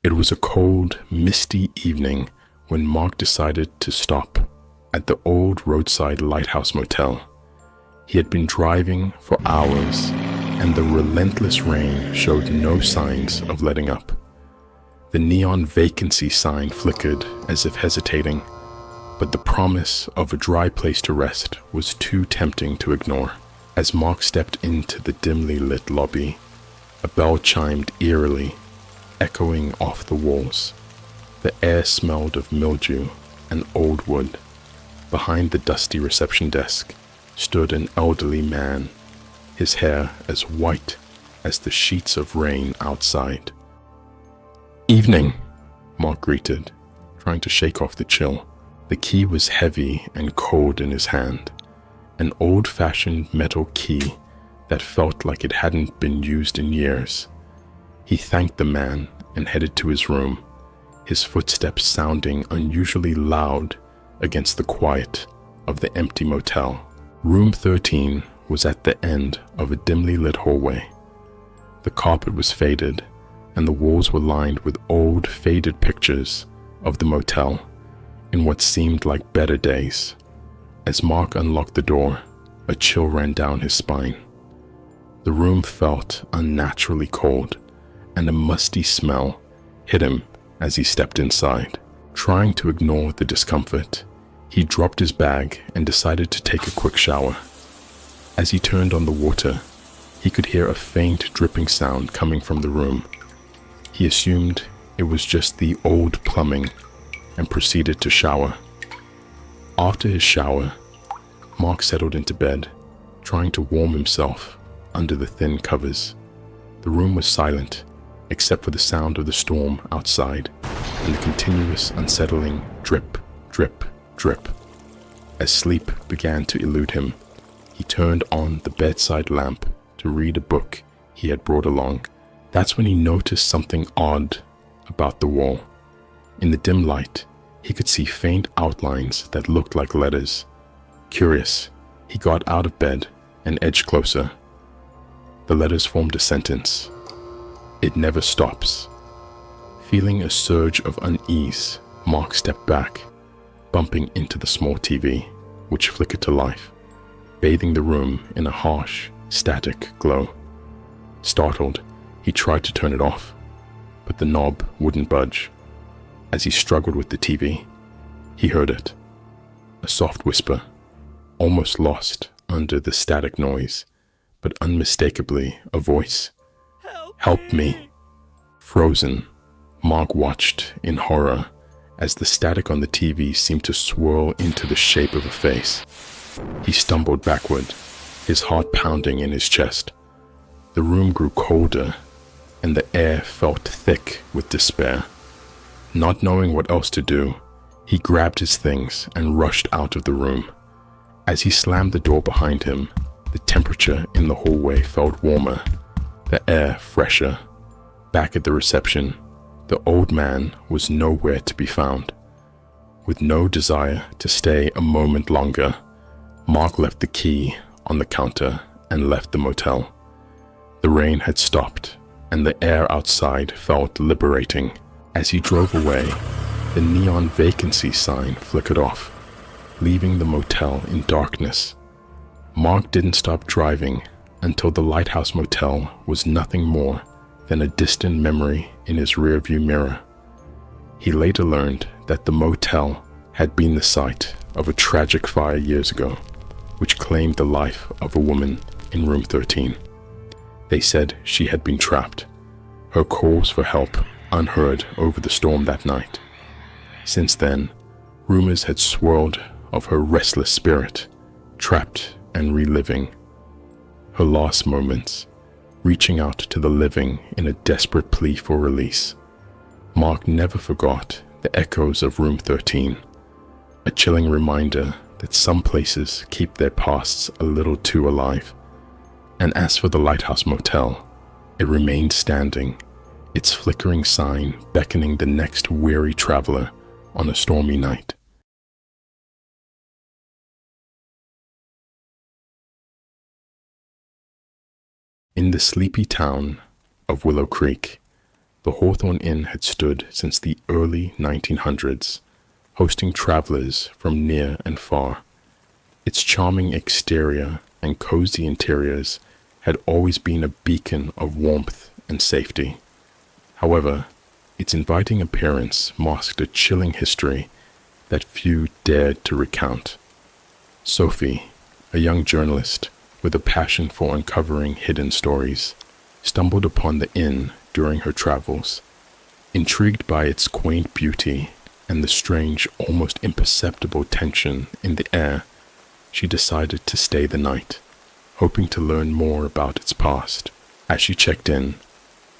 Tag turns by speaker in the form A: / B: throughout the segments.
A: It was a cold, misty evening when Mark decided to stop at the old roadside lighthouse motel. He had been driving for hours, and the relentless rain showed no signs of letting up. The neon vacancy sign flickered as if hesitating, but the promise of a dry place to rest was too tempting to ignore. As Mark stepped into the dimly lit lobby, a bell chimed eerily, echoing off the walls. The air smelled of mildew and old wood. Behind the dusty reception desk stood an elderly man, his hair as white as the sheets of rain outside. "Evening," Mark greeted, trying to shake off the chill. The key was heavy and cold in his hand, an old-fashioned metal key that felt like it hadn't been used in years. He thanked the man and headed to his room, his footsteps sounding unusually loud against the quiet of the empty motel. Room 13 was at the end of a dimly lit hallway. The carpet was faded, and the walls were lined with old, faded pictures of the motel in what seemed like better days. As Mark unlocked the door, a chill ran down his spine. The room felt unnaturally cold, and a musty smell hit him as he stepped inside. Trying to ignore the discomfort, he dropped his bag and decided to take a quick shower. As he turned on the water, he could hear a faint dripping sound coming from the room. He assumed it was just the old plumbing and proceeded to shower. After his shower, Mark settled into bed, trying to warm himself under the thin covers. The room was silent, except for the sound of the storm outside and the continuous unsettling drip, drip, drip. As sleep began to elude him, he turned on the bedside lamp to read a book he had brought along. That's when he noticed something odd about the wall. In the dim light, he could see faint outlines that looked like letters. Curious, he got out of bed and edged closer. The letters formed a sentence. "It never stops." Feeling a surge of unease, Mark stepped back, bumping into the small TV, which flickered to life, bathing the room in a harsh, static glow. Startled, he tried to turn it off, but the knob wouldn't budge. As he struggled with the TV, he heard it. A soft whisper, almost lost under the static noise, but unmistakably a voice. "Help me." Frozen, Mark watched in horror as the static on the TV seemed to swirl into the shape of a face. He stumbled backward, his heart pounding in his chest. The room grew colder, and the air felt thick with despair. Not knowing what else to do, he grabbed his things and rushed out of the room. As he slammed the door behind him, the temperature in the hallway felt warmer, the air fresher. Back at the reception, the old man was nowhere to be found. With no desire to stay a moment longer, Mark left the key on the counter and left the motel. The rain had stopped, and the air outside felt liberating. As he drove away, the neon vacancy sign flickered off, leaving the motel in darkness. Mark didn't stop driving until the Lighthouse Motel was nothing more than a distant memory in his rearview mirror. He later learned that the motel had been the site of a tragic fire years ago, which claimed the life of a woman in room 13. They said she had been trapped, her calls for help unheard over the storm that night. Since then, rumors had swirled of her restless spirit, trapped and reliving her last moments, reaching out to the living in a desperate plea for release. Mark never forgot the echoes of room 13, a chilling reminder that some places keep their pasts a little too alive. And as for the Lighthouse Motel, it remained standing, its flickering sign beckoning the next weary traveler on a stormy night. In the sleepy town of Willow Creek, The Hawthorne Inn had stood since the early 1900s, hosting travelers from near and far. Its charming exterior and cozy interiors had always been a beacon of warmth and safety. However, its inviting appearance masked a chilling history that few dared to recount. Sophie, a young journalist with a passion for uncovering hidden stories, stumbled upon the inn during her travels. Intrigued by its quaint beauty and the strange, almost imperceptible tension in the air, she decided to stay the night, hoping to learn more about its past. As she checked in,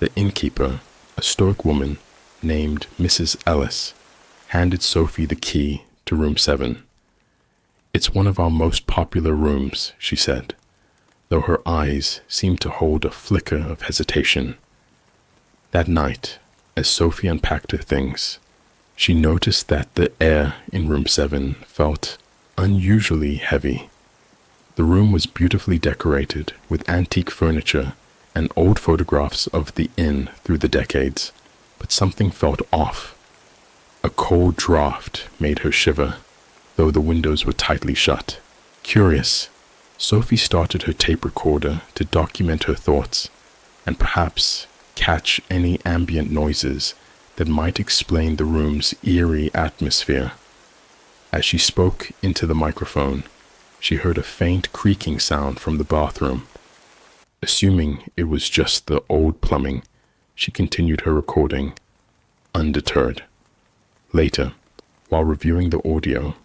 A: the innkeeper, a stoic woman named Mrs. Ellis, handed Sophie the key to room 7. "It's one of our most popular rooms," she said, though her eyes seemed to hold a flicker of hesitation. That night, as Sophie unpacked her things, she noticed that the air in room 7 felt unusually heavy. The room was beautifully decorated with antique furniture and old photographs of the inn through the decades, but something felt off. A cold draft made her shiver, though the windows were tightly shut. Curious, Sophie started her tape recorder to document her thoughts and perhaps catch any ambient noises that might explain the room's eerie atmosphere. As she spoke into the microphone, she heard a faint creaking sound from the bathroom. Assuming it was just the old plumbing, she continued her recording, undeterred. Later, while reviewing the audio,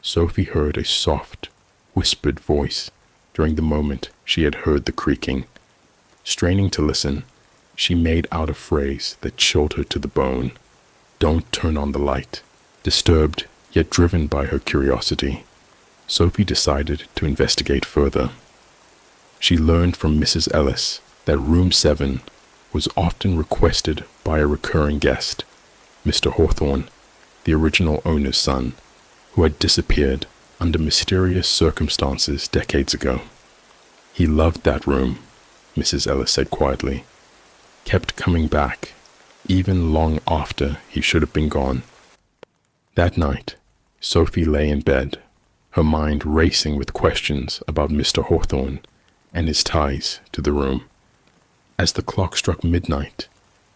A: Sophie heard a soft, whispered voice during the moment she had heard the creaking. Straining to listen, she made out a phrase that chilled her to the bone. "Don't turn on the light." Disturbed, yet driven by her curiosity, Sophie decided to investigate further. She learned from Mrs. Ellis that room 7 was often requested by a recurring guest, Mr. Hawthorne, the original owner's son, who had disappeared under mysterious circumstances decades ago. "He loved that room," Mrs. Ellis said quietly. "Kept coming back, even long after he should have been gone." That night, Sophie lay in bed, her mind racing with questions about Mr. Hawthorne and his ties to the room. As the clock struck midnight,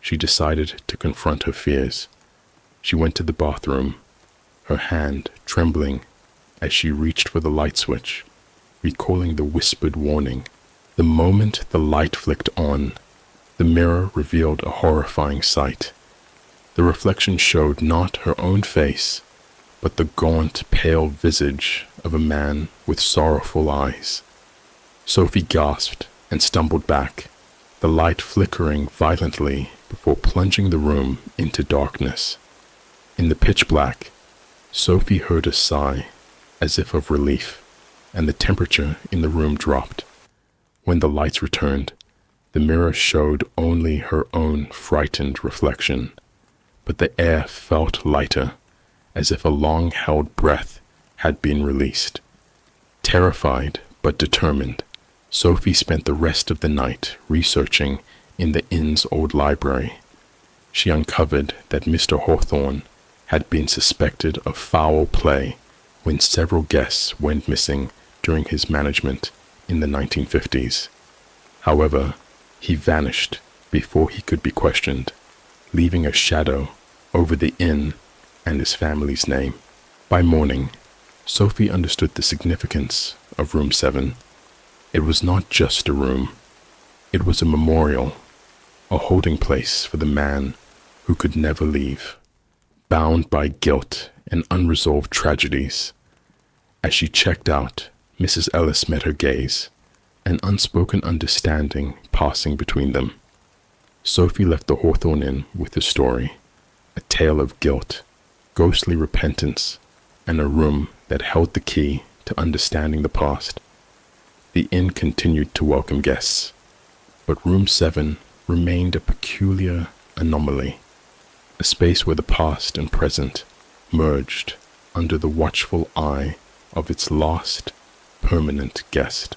A: she decided to confront her fears. She went to the bathroom, her hand trembling as she reached for the light switch, recalling the whispered warning. The moment the light flicked on, the mirror revealed a horrifying sight. The reflection showed not her own face, but the gaunt, pale visage of a man with sorrowful eyes. Sophie gasped and stumbled back, the light flickering violently before plunging the room into darkness. In the pitch black, Sophie heard a sigh, as if of relief, and the temperature in the room dropped. When the lights returned, the mirror showed only her own frightened reflection, but the air felt lighter, as if a long-held breath had been released. Terrified but determined, Sophie spent the rest of the night researching in the inn's old library. She uncovered that Mr. Hawthorne had been suspected of foul play when several guests went missing during his management in the 1950s. However, he vanished before he could be questioned, leaving a shadow over the inn and his family's name. By morning, Sophie understood the significance of room 7. It was not just a room. It was a memorial, a holding place for the man who could never leave, bound by guilt and unresolved tragedies. As she checked out, Mrs. Ellis met her gaze, an unspoken understanding passing between them. Sophie left the Hawthorne Inn with a story, a tale of guilt, ghostly repentance, and a room that held the key to understanding the past. The inn continued to welcome guests, but room 7 remained a peculiar anomaly, a space where the past and present merged under the watchful eye of its last permanent guest.